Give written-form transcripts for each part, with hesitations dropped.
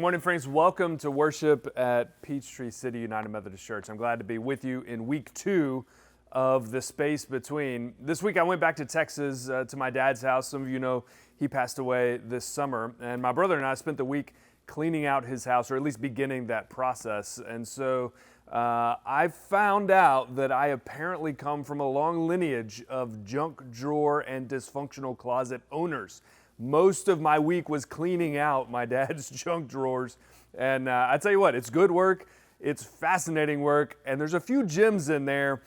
Good morning, friends. Welcome to worship at Peachtree City United Methodist Church. I'm glad to be with you in week 2 of The Space Between. This week I went back to Texas to my dad's house. Some of you know he passed away this summer, and my brother and I spent the week cleaning out his house, or at least beginning that process. And so I found out that I apparently come from a long lineage of junk drawer and dysfunctional closet owners. Most of my week was cleaning out my dad's junk drawers, and I tell you what, it's good work, it's fascinating work, and there's a few gems in there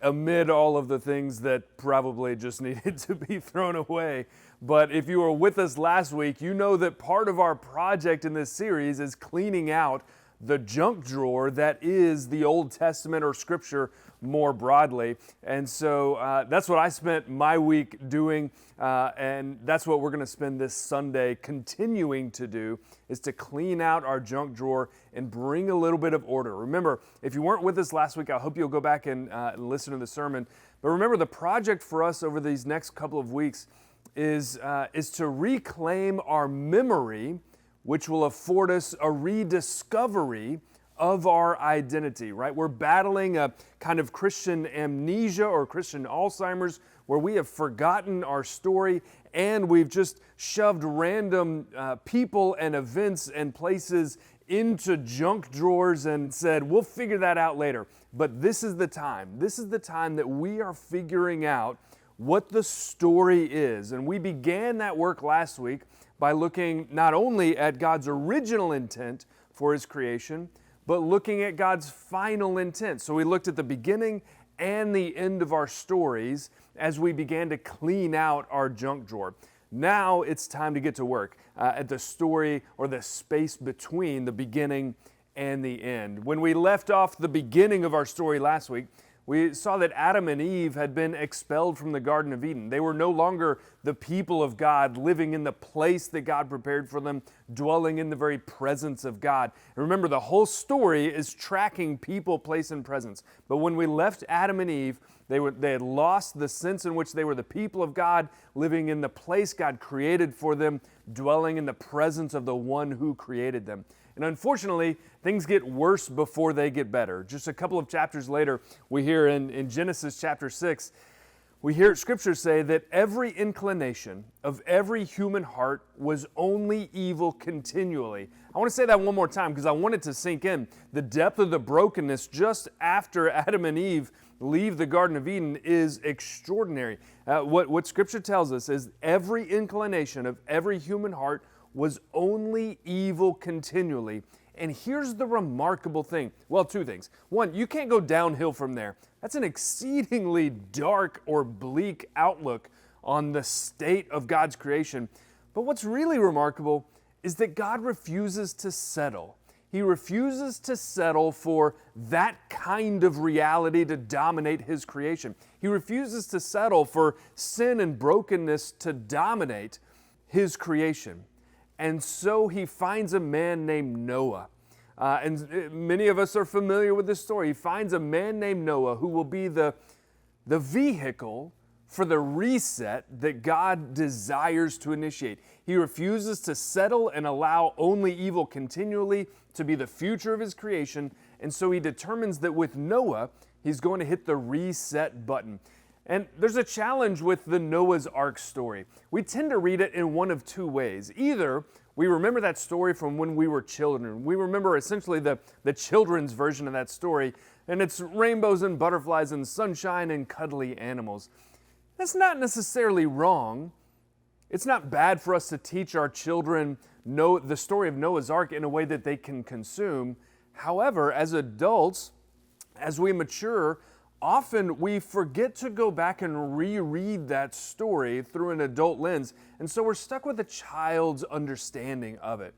amid all of the things that probably just needed to be thrown away. But if you were with us last week, you know that part of our project in this series is cleaning out the junk drawer that is the Old Testament or Scripture more broadly. And so that's what I spent my week doing, and that's what we're going to spend this Sunday continuing to do, is to clean out our junk drawer and bring a little bit of order. Remember, if you weren't with us last week, I hope you'll go back and listen to the sermon. But remember, the project for us over these next couple of weeks is to reclaim our memory, which will afford us a rediscovery of our identity, right? We're battling a kind of Christian amnesia or Christian Alzheimer's, where we have forgotten our story and we've just shoved random people and events and places into junk drawers and said, we'll figure that out later. But this is the time. This is the time that we are figuring out what the story is. And we began that work last week by looking not only at God's original intent for His creation, but looking at God's final intent. So we looked at the beginning and the end of our stories as we began to clean out our junk drawer. Now it's time to get to work at the story or the space between the beginning and the end. When we left off the beginning of our story last week, we saw that Adam and Eve had been expelled from the Garden of Eden. They were no longer the people of God, living in the place that God prepared for them, dwelling in the very presence of God. And remember, the whole story is tracking people, place, and presence. But when we left Adam and Eve, they had lost the sense in which they were the people of God, living in the place God created for them, dwelling in the presence of the one who created them. And unfortunately, things get worse before they get better. Just a couple of chapters later, we hear in Genesis chapter 6, we hear Scripture say that every inclination of every human heart was only evil continually. I want to say that one more time because I want it to sink in. The depth of the brokenness just after Adam and Eve leave the Garden of Eden is extraordinary. What Scripture tells us is every inclination of every human heart was only evil continually. And here's the remarkable thing. Well, two things. One, you can't go downhill from there. That's an exceedingly dark or bleak outlook on the state of God's creation. But what's really remarkable is that God refuses to settle. He refuses to settle for that kind of reality to dominate His creation. He refuses to settle for sin and brokenness to dominate His creation. And so He finds a man named Noah. And many of us are familiar with this story. He finds a man named Noah who will be the vehicle for the reset that God desires to initiate. He refuses to settle and allow only evil continually to be the future of His creation. And so He determines that with Noah, He's going to hit the reset button. And there's a challenge with the Noah's Ark story. We tend to read it in one of two ways. Either we remember that story from when we were children. We remember essentially the children's version of that story, and it's rainbows and butterflies and sunshine and cuddly animals. That's not necessarily wrong. It's not bad for us to teach our children the story of Noah's Ark in a way that they can consume. However, as adults, as we mature, often we forget to go back and reread that story through an adult lens, and so we're stuck with a child's understanding of it.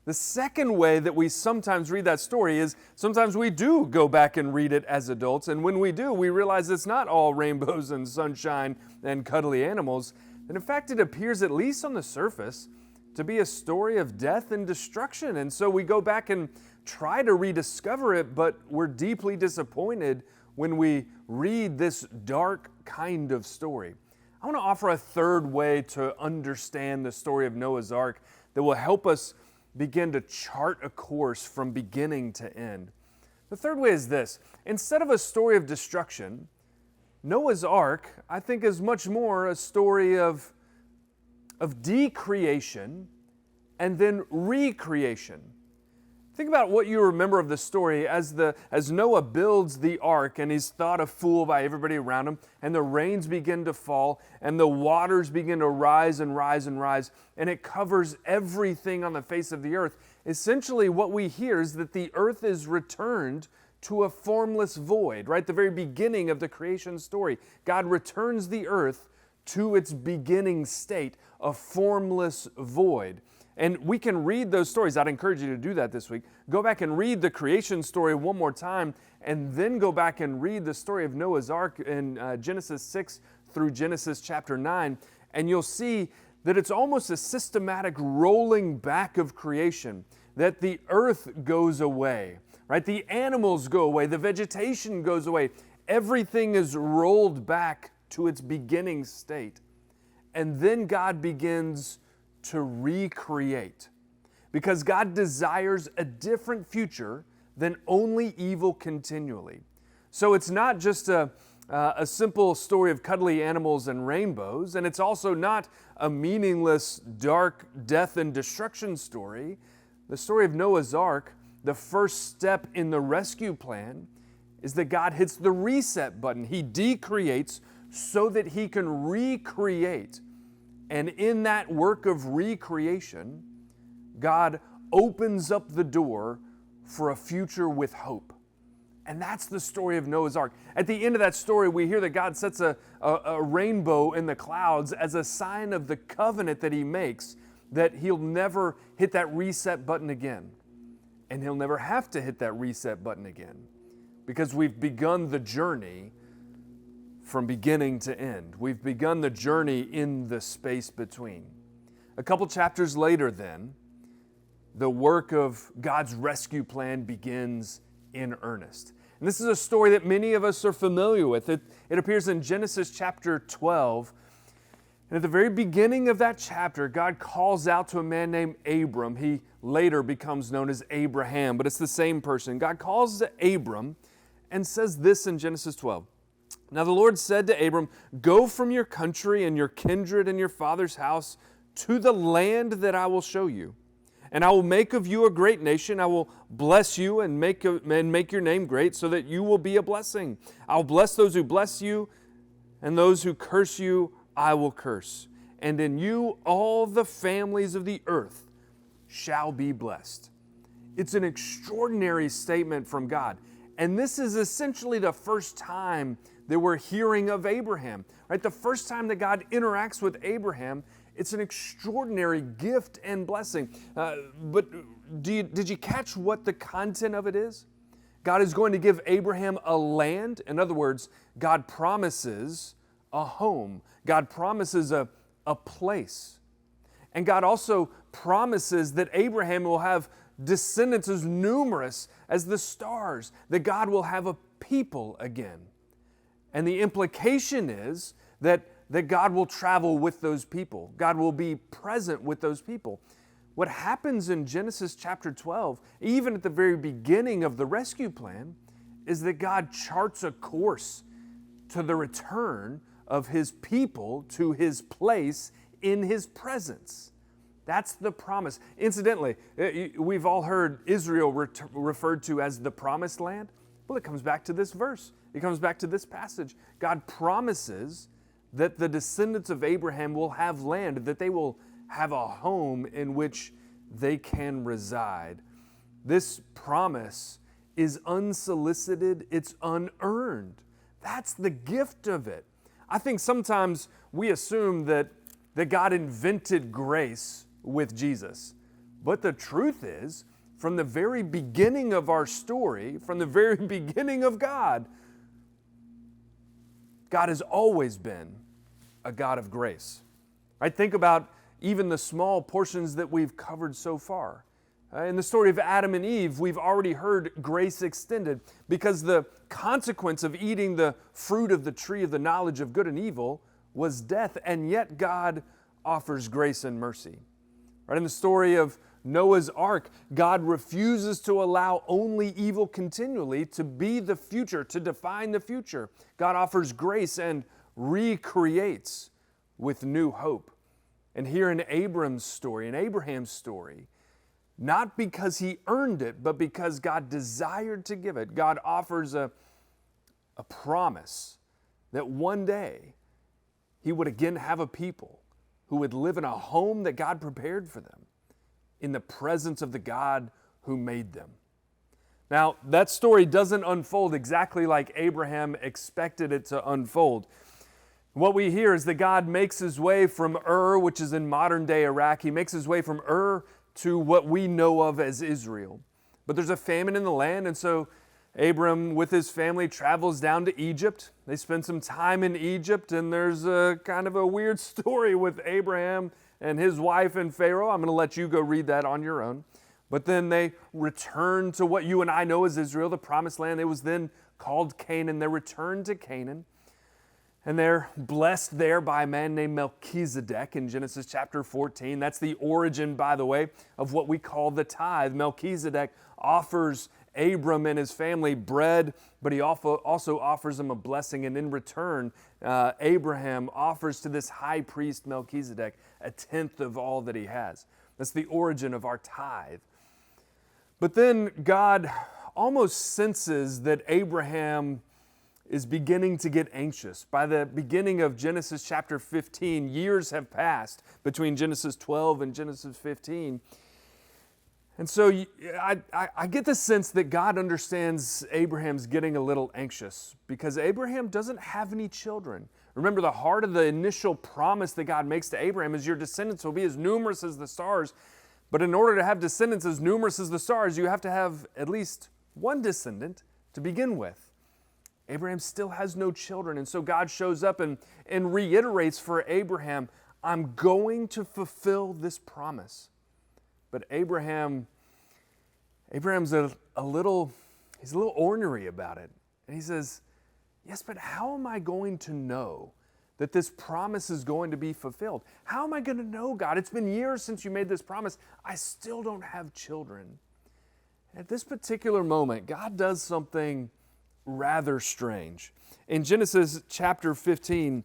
The second way that we sometimes read that story is sometimes we do go back and read it as adults, and when we do, we realize it's not all rainbows and sunshine and cuddly animals, and in fact it appears, at least on the surface, to be a story of death and destruction. And so we go back and try to rediscover it, but we're deeply disappointed when we read this dark kind of story. I want to offer a third way to understand the story of Noah's Ark that will help us begin to chart a course from beginning to end. The third way is this. Instead of a story of destruction, Noah's Ark, I think, is much more a story of decreation and then recreation. Think about what you remember of the story as Noah builds the ark and he's thought a fool by everybody around him, and the rains begin to fall and the waters begin to rise and rise and rise, and it covers everything on the face of the earth. Essentially what we hear is that the earth is returned to a formless void, right? The very beginning of the creation story. God returns the earth to its beginning state, a formless void. And we can read those stories. I'd encourage you to do that this week. Go back and read the creation story one more time, and then go back and read the story of Noah's Ark in Genesis 6 through Genesis chapter 9, and you'll see that it's almost a systematic rolling back of creation, that the earth goes away, right? The animals go away, the vegetation goes away. Everything is rolled back to its beginning state. And then God begins to recreate, because God desires a different future than only evil continually. So it's not just a simple story of cuddly animals and rainbows, and it's also not a meaningless, dark death and destruction story. The story of Noah's Ark, the first step in the rescue plan, is that God hits the reset button. He decreates so that He can recreate. And in that work of recreation, God opens up the door for a future with hope. And that's the story of Noah's Ark. At the end of that story, we hear that God sets a rainbow in the clouds as a sign of the covenant that He makes, that He'll never hit that reset button again. And He'll never have to hit that reset button again, because we've begun the journey from beginning to end. We've begun the journey in the space between. A couple chapters later then, the work of God's rescue plan begins in earnest. And this is a story that many of us are familiar with. It appears in Genesis chapter 12. And at the very beginning of that chapter, God calls out to a man named Abram. He later becomes known as Abraham, but it's the same person. God calls to Abram and says this in Genesis 12. Now the Lord said to Abram, "Go from your country and your kindred and your father's house to the land that I will show you. And I will make of you a great nation. I will bless you and make your name great, so that you will be a blessing. I will bless those who bless you, and those who curse you I will curse. And in you all the families of the earth shall be blessed." It's an extraordinary statement from God. And this is essentially the first time that we're hearing of Abraham, right? The first time that God interacts with Abraham, it's an extraordinary gift and blessing. But did you catch what the content of it is? God is going to give Abraham a land. In other words, God promises a home. God promises a place. And God also promises that Abraham will have descendants as numerous as the stars, that God will have a people again. And the implication is that God will travel with those people. God will be present with those people. What happens in Genesis chapter 12, even at the very beginning of the rescue plan, is that God charts a course to the return of His people to His place in His presence. That's the promise. Incidentally, we've all heard Israel referred to as the promised land. Well, it comes back to this verse. It comes back to this passage. God promises that the descendants of Abraham will have land, that they will have a home in which they can reside. This promise is unsolicited, it's unearned. That's the gift of it. I think sometimes we assume that God invented grace with Jesus. But the truth is, from the very beginning of our story, from the very beginning of God, God has always been a God of grace. Right? Think about even the small portions that we've covered so far. In the story of Adam and Eve, we've already heard grace extended, because the consequence of eating the fruit of the tree of the knowledge of good and evil was death, and yet God offers grace and mercy. Right? In the story of Noah's Ark, God refuses to allow only evil continually to be the future, to define the future. God offers grace and recreates with new hope. And here in Abraham's story, not because he earned it, but because God desired to give it, God offers a promise that one day he would again have a people who would live in a home that God prepared for them, in the presence of the God who made them. Now, that story doesn't unfold exactly like Abraham expected it to unfold. What we hear is that God makes his way from Ur, which is in modern-day Iraq. He makes his way from Ur to what we know of as Israel. But there's a famine in the land, and so Abram, with his family, travels down to Egypt. They spend some time in Egypt, and there's a kind of a weird story with Abraham and his wife and Pharaoh. I'm going to let you go read that on your own. But then they return to what you and I know as Israel, the promised land. It was then called Canaan. They return to Canaan. And they're blessed there by a man named Melchizedek in Genesis chapter 14. That's the origin, by the way, of what we call the tithe. Melchizedek offers Abram and his family bread, but he also offers them a blessing. And in return, Abraham offers to this high priest Melchizedek a tenth of all that he has. That's the origin of our tithe. But then God almost senses that Abraham is beginning to get anxious. By the beginning of Genesis chapter 15, years have passed between Genesis 12 and Genesis 15. And so I get the sense that God understands Abraham's getting a little anxious because Abraham doesn't have any children. Remember, the heart of the initial promise that God makes to Abraham is your descendants will be as numerous as the stars. But in order to have descendants as numerous as the stars, you have to have at least one descendant to begin with. Abraham still has no children, and so God shows up and reiterates for Abraham, I'm going to fulfill this promise. But Abraham's a little ornery about it. And he says, yes, but how am I going to know that this promise is going to be fulfilled? How am I going to know, God? It's been years since you made this promise. I still don't have children. At this particular moment, God does something rather strange. In Genesis chapter 15,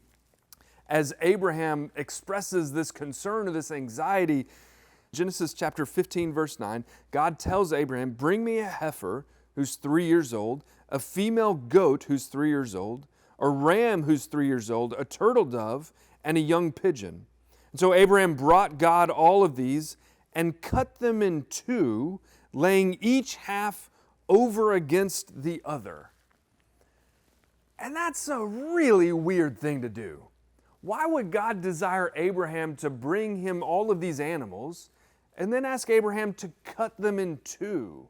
as Abraham expresses this concern or this anxiety, Genesis chapter 15, verse 9, God tells Abraham, bring me a heifer who's 3 years old, a female goat who's 3 years old, a ram who's 3 years old, a turtle dove, and a young pigeon. And so Abraham brought God all of these and cut them in two, laying each half over against the other. And that's a really weird thing to do. Why would God desire Abraham to bring him all of these animals and then ask Abraham to cut them in two?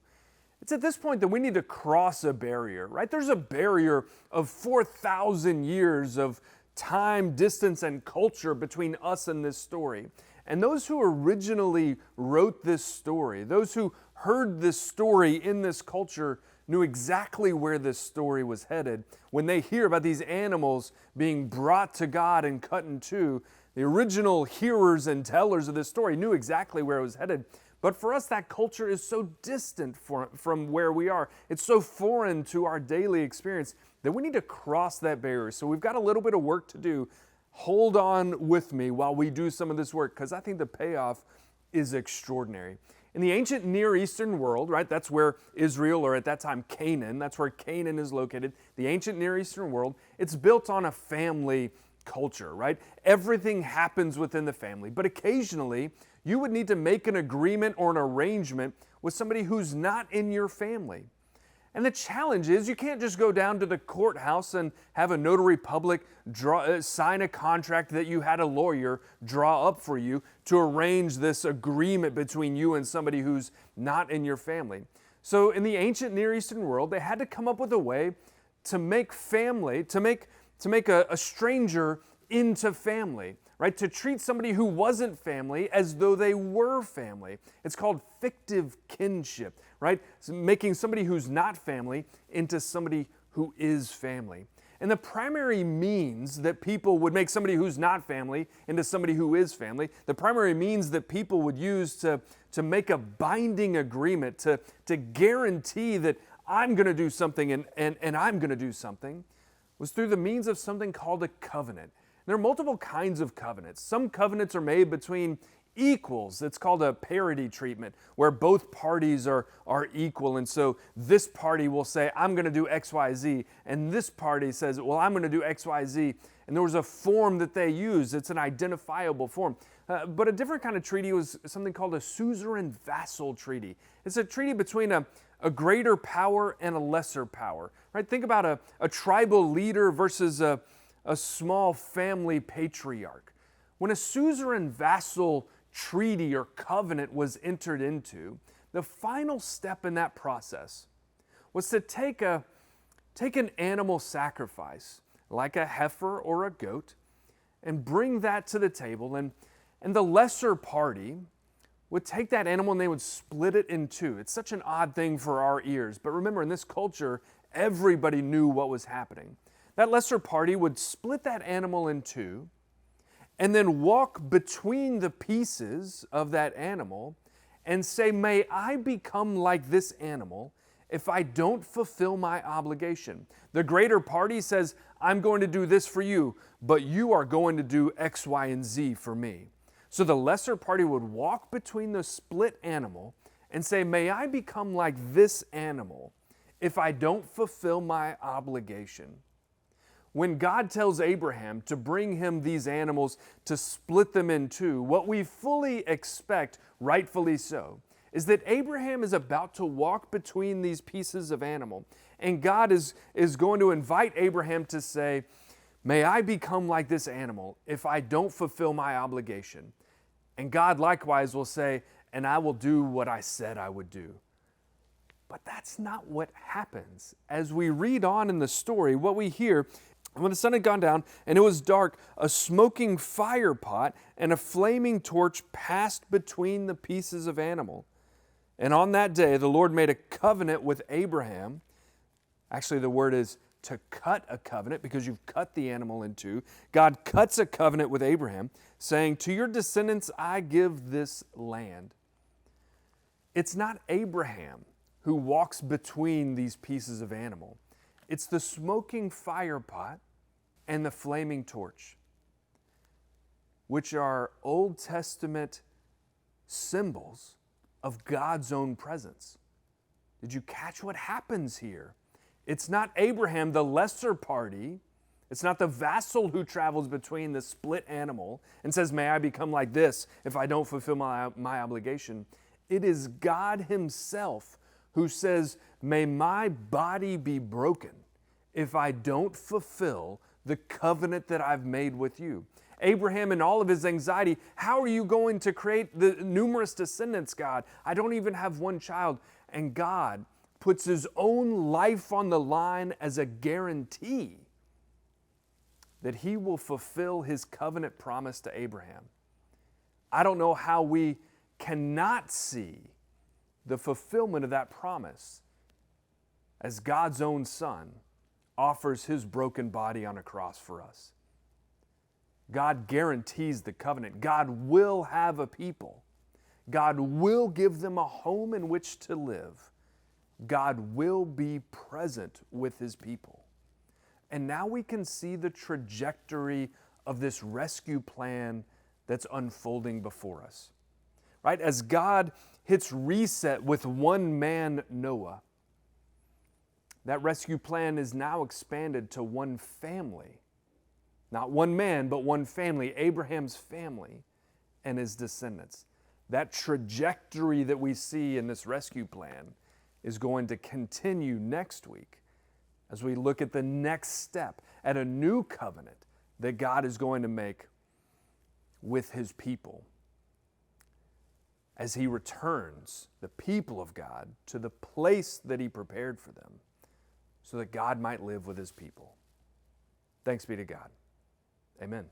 It's at this point that we need to cross a barrier, right? There's a barrier of 4,000 years of time, distance, and culture between us and this story. And those who originally wrote this story, those who heard this story in this culture, knew exactly where this story was headed. When they hear about these animals being brought to God and cut in two, the original hearers and tellers of this story knew exactly where it was headed. But for us, that culture is so distant from where we are. It's so foreign to our daily experience that we need to cross that barrier. So we've got a little bit of work to do. Hold on with me while we do some of this work, because I think the payoff is extraordinary. In the ancient Near Eastern world, right, that's where Israel, or at that time Canaan, that's where Canaan is located, the ancient Near Eastern world, it's built on a family culture, right? Everything happens within the family, but occasionally you would need to make an agreement or an arrangement with somebody who's not in your family. And the challenge is you can't just go down to the courthouse and have a notary public sign a contract that you had a lawyer draw up for you to arrange this agreement between you and somebody who's not in your family. So in the ancient Near Eastern world, they had to come up with a way to make family, to make a stranger into family, right? To treat somebody who wasn't family as though they were family. It's called fictive kinship, right? So making somebody who's not family into somebody who is family. And the primary means that people would make somebody who's not family into somebody who is family, the primary means that people would use to make a binding agreement, to guarantee that I'm going to do something and I'm going to do something, was through the means of something called a covenant. There are multiple kinds of covenants. Some covenants are made between equals. It's called a parity treatment, where both parties are equal. And so this party will say, I'm going to do X, Y, Z. And this party says, well, I'm going to do X, Y, Z. And there was a form that they use. It's an identifiable form. But a different kind of treaty was something called a suzerain-vassal treaty. It's a treaty between a greater power and a lesser power. Right? Think about a tribal leader versus a small family patriarch. When a suzerain-vassal treaty or covenant was entered into, the final step in that process was to take an animal sacrifice, like a heifer or a goat, and bring that to the table. And the lesser party would take that animal and they would split it in two. It's such an odd thing for our ears. But remember, in this culture, everybody knew what was happening. That lesser party would split that animal in two and then walk between the pieces of that animal and say, may I become like this animal if I don't fulfill my obligation. The greater party says, I'm going to do this for you, but you are going to do X, Y, and Z for me. So the lesser party would walk between the split animal and say, may I become like this animal if I don't fulfill my obligation. When God tells Abraham to bring him these animals, to split them in two, what we fully expect, rightfully so, is that Abraham is about to walk between these pieces of animal. And God is going to invite Abraham to say, may I become like this animal if I don't fulfill my obligation. And God likewise will say, and I will do what I said I would do. But that's not what happens. As we read on in the story, what we hear, when the sun had gone down and it was dark, a smoking fire pot and a flaming torch passed between the pieces of animal. And on that day, the Lord made a covenant with Abraham. Actually, the word is to cut a covenant because you've cut the animal in two. God cuts a covenant with Abraham, saying, to your descendants I give this land. It's not Abraham who walks between these pieces of animal. It's the smoking fire pot and the flaming torch, which are Old Testament symbols of God's own presence. Did you catch what happens here? It's not Abraham, the lesser party. It's not the vassal who travels between the split animal and says, may I become like this if I don't fulfill my obligation. It is God himself who says, may my body be broken if I don't fulfill the covenant that I've made with you. Abraham, in all of his anxiety, how are you going to create the numerous descendants, God? I don't even have one child. And God puts his own life on the line as a guarantee that he will fulfill his covenant promise to Abraham. I don't know how we cannot see the fulfillment of that promise as God's own Son offers his broken body on a cross for us. God guarantees the covenant. God will have a people. God will give them a home in which to live. God will be present with his people. And now we can see the trajectory of this rescue plan that's unfolding before us. Right? As God hits reset with one man, Noah, that rescue plan is now expanded to one family. Not one man, but one family, Abraham's family and his descendants. That trajectory that we see in this rescue plan is going to continue next week as we look at the next step, at a new covenant that God is going to make with his people as he returns the people of God to the place that he prepared for them so that God might live with his people. Thanks be to God. Amen.